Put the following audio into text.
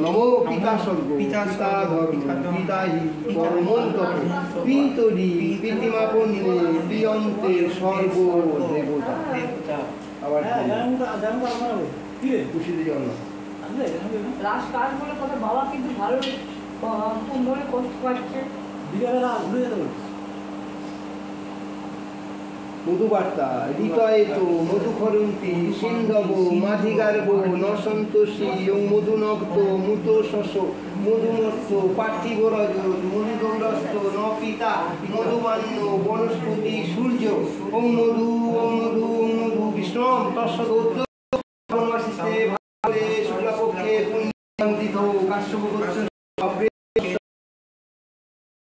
নমো পিতা স্বর্গ পিতা ধর্ম পিতা হি পরমন্তপ পিতরি প্রীতিমাপন্নে প্রিয়ন্তে সর্ব দেবতা। আবার খুশির জন্য বাবা কিন্তু ভালো মনে কষ্ট পাচ্ছে। মধুবার্তা হৃদয়ে তো মধুখরন্তি সিন্ধব মাধিগার্ভ ন সন্তোষী মধুনক্ত মুত শস মধুমত্ত পার্থিবরজ মধুদণ্ডস্ত ন পিতা মধুমান্য বনস্পতি সূর্য ওম মধু ওম মধু ওম মধু বিষ্ণম তৎসদোদ্য শুক্লপক্ষে পুণ্যান্বিত কাশ্যপ